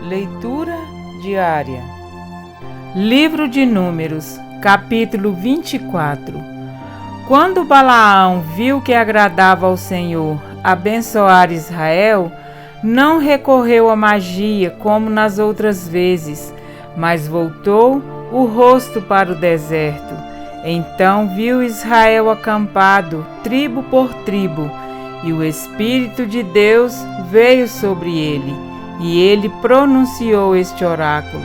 Leitura diária. Livro de Números, capítulo 24. Quando Balaão viu que agradava ao Senhor abençoar Israel, não recorreu à magia como nas outras vezes, mas voltou o rosto para o deserto. Então viu Israel acampado, tribo por tribo, e o Espírito de Deus veio sobre ele, e ele pronunciou este oráculo.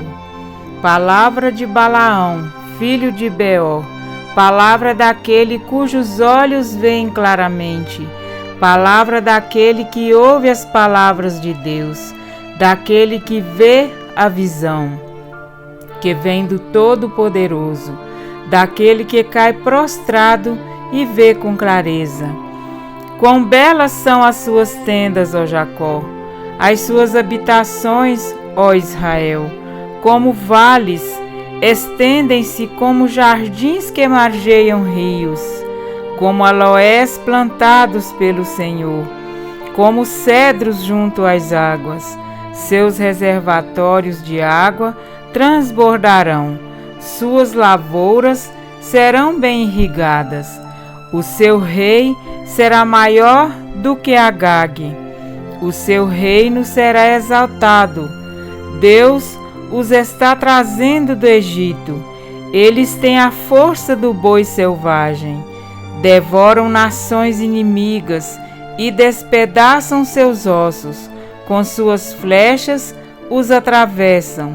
Palavra de Balaão, filho de Beor, palavra daquele cujos olhos veem claramente, palavra daquele que ouve as palavras de Deus, daquele que vê a visão, que vem do Todo-Poderoso, daquele que cai prostrado e vê com clareza. Quão belas são as suas tendas, ó Jacó, as suas habitações, ó Israel, como vales, estendem-se como jardins que margeiam rios, como aloés plantados pelo Senhor, como cedros junto às águas. Seus reservatórios de água transbordarão, suas lavouras serão bem irrigadas. O seu rei será maior do que Agag, o seu reino será exaltado. Deus os está trazendo do Egito. Eles têm a força do boi selvagem, devoram nações inimigas e despedaçam seus ossos, com suas flechas os atravessam.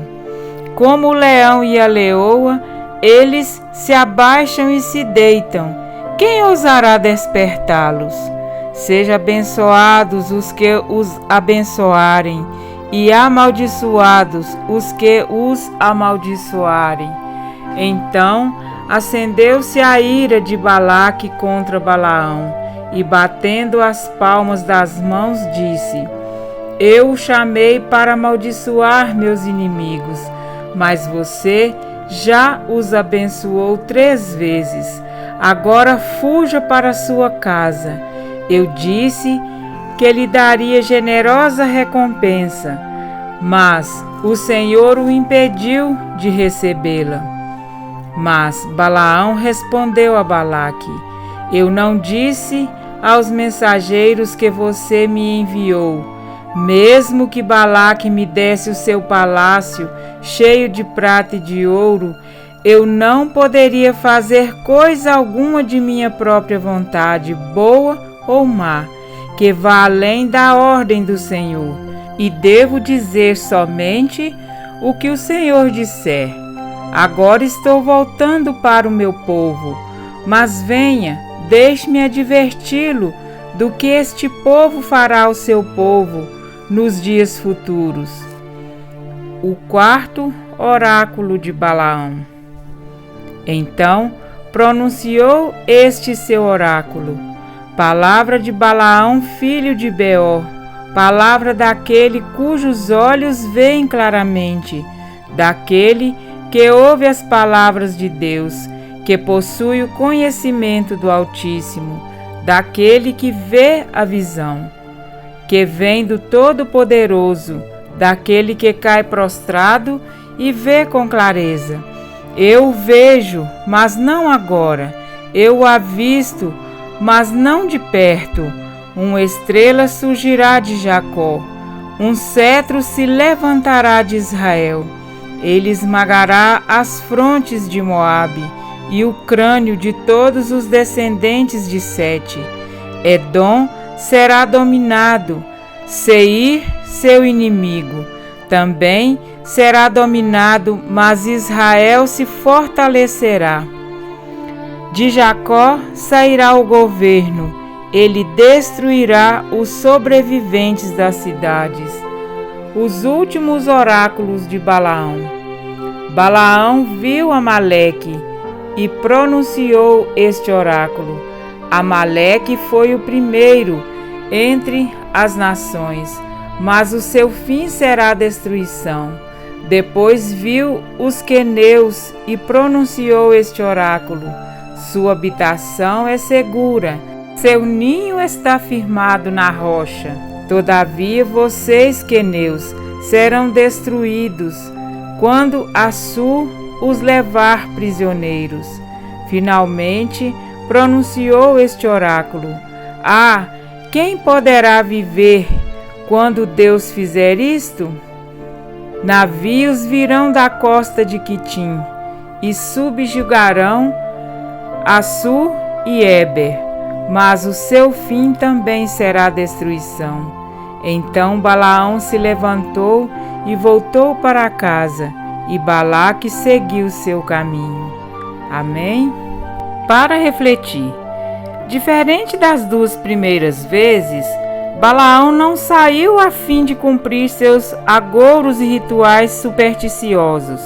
Como o leão e a leoa, eles se abaixam e se deitam. Quem ousará despertá-los? Seja abençoados os que os abençoarem, e amaldiçoados os que os amaldiçoarem. Então acendeu-se a ira de Balaque contra Balaão, e batendo as palmas das mãos, disse: Eu o chamei para amaldiçoar meus inimigos, mas você já os abençoou 3 vezes. Agora fuja para sua casa. Eu disse que lhe daria generosa recompensa, mas o Senhor o impediu de recebê-la. Mas Balaão respondeu a Balaque: Eu não disse aos mensageiros que você me enviou, mesmo que Balaque me desse o seu palácio cheio de prata e de ouro, eu não poderia fazer coisa alguma de minha própria vontade, boa ou má, que vá além da ordem do Senhor, e devo dizer somente o que o Senhor disser. Agora estou voltando para o meu povo, mas venha, deixe-me adverti-lo do que este povo fará ao seu povo nos dias futuros. O 4º oráculo de Balaão. Então pronunciou este seu oráculo: Palavra de Balaão, filho de Beor, palavra daquele cujos olhos veem claramente, daquele que ouve as palavras de Deus, que possui o conhecimento do Altíssimo, daquele que vê a visão, que vem do Todo-Poderoso, daquele que cai prostrado e vê com clareza. Eu o vejo, mas não agora. Eu o avisto, mas não de perto. Uma estrela surgirá de Jacó, um cetro se levantará de Israel. Ele esmagará as frontes de Moabe e o crânio de todos os descendentes de Sete. Edom será dominado, Seir, seu inimigo, também será dominado, mas Israel se fortalecerá. De Jacó sairá o governo, ele destruirá os sobreviventes das cidades. Os últimos oráculos de Balaão. Balaão viu Amaleque e pronunciou este oráculo: Amaleque foi o primeiro entre as nações, mas o seu fim será a destruição. Depois viu os queneus e pronunciou este oráculo: Sua habitação é segura, seu ninho está firmado na rocha. Todavia vocês, queneus, serão destruídos quando Assur os levar prisioneiros. Finalmente pronunciou este oráculo: quem poderá viver quando Deus fizer isto? Navios virão da costa de Quitim e subjugarão Assur e Éber, mas o seu fim também será destruição. Então Balaão se levantou e voltou para casa, e Balaque seguiu seu caminho. Amém? Para refletir, diferente das duas primeiras vezes, Balaão não saiu a fim de cumprir seus agouros e rituais supersticiosos.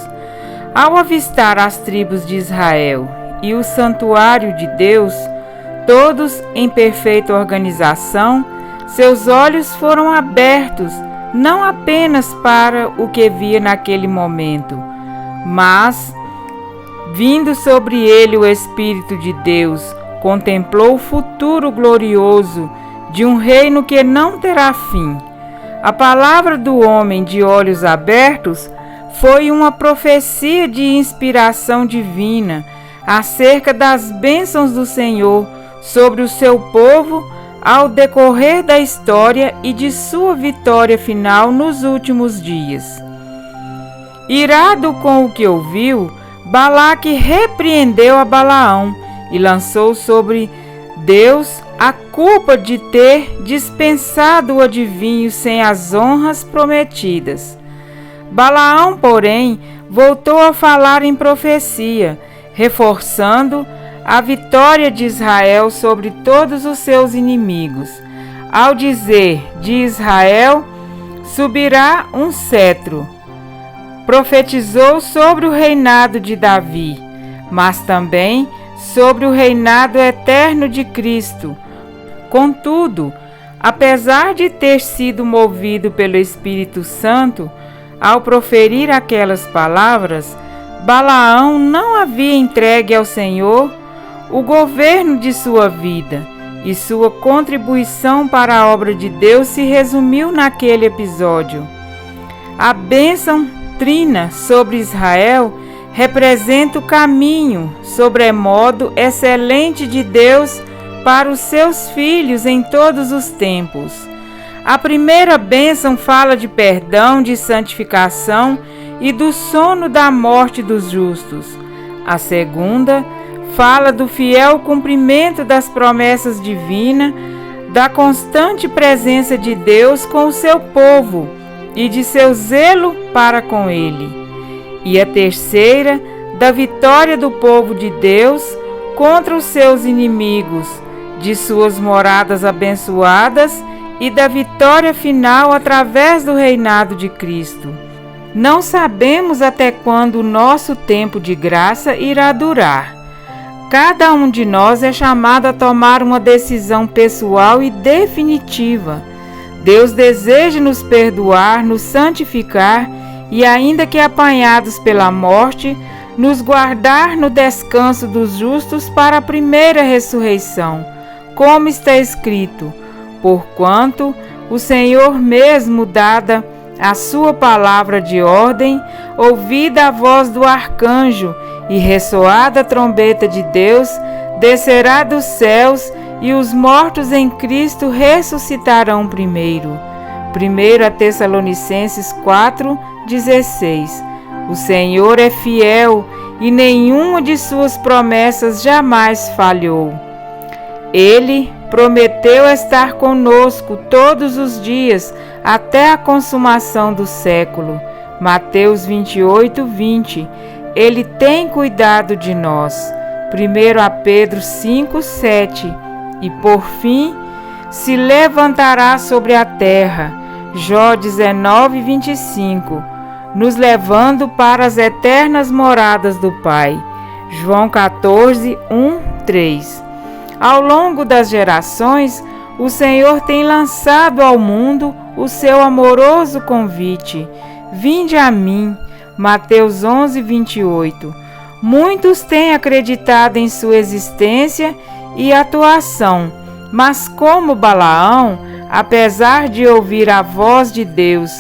Ao avistar as tribos de Israel e o santuário de Deus, todos em perfeita organização, seus olhos foram abertos não apenas para o que via naquele momento, mas, vindo sobre ele o Espírito de Deus, contemplou o futuro glorioso de um reino que não terá fim. A palavra do homem de olhos abertos foi uma profecia de inspiração divina acerca das bênçãos do Senhor sobre o seu povo ao decorrer da história e de sua vitória final nos últimos dias. Irado com o que ouviu, Balaque repreendeu a Balaão e lançou sobre Deus a culpa de ter dispensado o adivinho sem as honras prometidas. Balaão, porém, voltou a falar em profecia, reforçando a vitória de Israel sobre todos os seus inimigos. Ao dizer: de Israel subirá um cetro, profetizou sobre o reinado de Davi, mas também sobre o reinado eterno de Cristo. Contudo, apesar de ter sido movido pelo Espírito Santo, ao proferir aquelas palavras, Balaão não havia entregue ao Senhor o governo de sua vida, e sua contribuição para a obra de Deus se resumiu naquele episódio. A bênção trina sobre Israel representa o caminho sobremodo excelente de Deus para os seus filhos em todos os tempos. A primeira bênção fala de perdão, de santificação e do sono da morte dos justos. A segunda fala do fiel cumprimento das promessas divinas, da constante presença de Deus com o seu povo e de seu zelo para com ele. E a terceira, da vitória do povo de Deus contra os seus inimigos, de suas moradas abençoadas e da vitória final através do reinado de Cristo. Não sabemos até quando o nosso tempo de graça irá durar. Cada um de nós é chamado a tomar uma decisão pessoal e definitiva. Deus deseja nos perdoar, nos santificar e, ainda que apanhados pela morte, nos guardar no descanso dos justos para a primeira ressurreição, como está escrito: porquanto o Senhor mesmo, dada a sua palavra de ordem, ouvida a voz do arcanjo e ressoada a trombeta de Deus, descerá dos céus e os mortos em Cristo ressuscitarão primeiro. 1 Tessalonicenses 4:16. O Senhor é fiel e nenhuma de suas promessas jamais falhou. Ele prometeu estar conosco todos os dias até a consumação do século. Mateus 28:20. Ele tem cuidado de nós. 1 Pedro 5:7. E por fim, se levantará sobre a terra. Jó 19:25. Nos levando para as eternas moradas do Pai. João 14:1-3. Ao longo das gerações, o Senhor tem lançado ao mundo o seu amoroso convite: vinde a mim. Mateus 11:28. Muitos têm acreditado em sua existência e atuação, mas como Balaão, apesar de ouvir a voz de Deus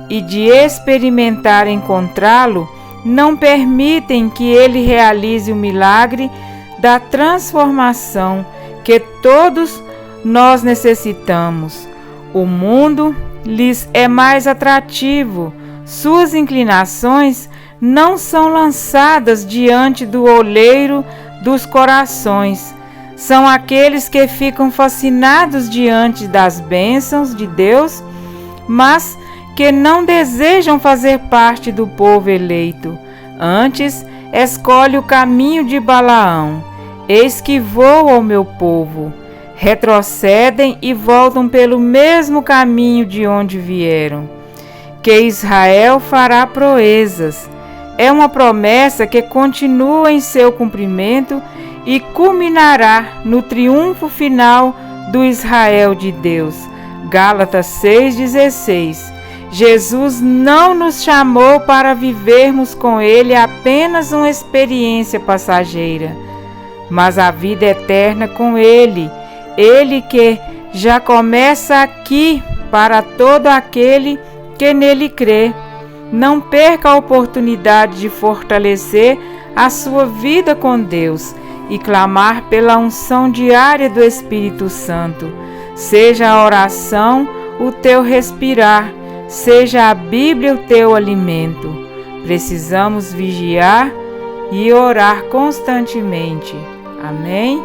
e de experimentar encontrá-lo, não permitem que ele realize o milagre da transformação que todos nós necessitamos. O mundo lhes é mais atrativo, suas inclinações não são lançadas diante do olheiro dos corações. São aqueles que ficam fascinados diante das bênçãos de Deus, mas que não desejam fazer parte do povo eleito. Antes, escolhe o caminho de Balaão. Eis que vou ao meu povo. Retrocedem e voltam pelo mesmo caminho de onde vieram. Que Israel fará proezas. É uma promessa que continua em seu cumprimento e culminará no triunfo final do Israel de Deus. Gálatas 6,16. Jesus não nos chamou para vivermos com Ele apenas uma experiência passageira, mas a vida eterna com Ele. Ele que já começa aqui para todo aquele que nele crê. Não perca a oportunidade de fortalecer a sua vida com Deus e clamar pela unção diária do Espírito Santo. Seja a oração o teu respirar, seja a Bíblia o teu alimento. Precisamos vigiar e orar constantemente. Amém?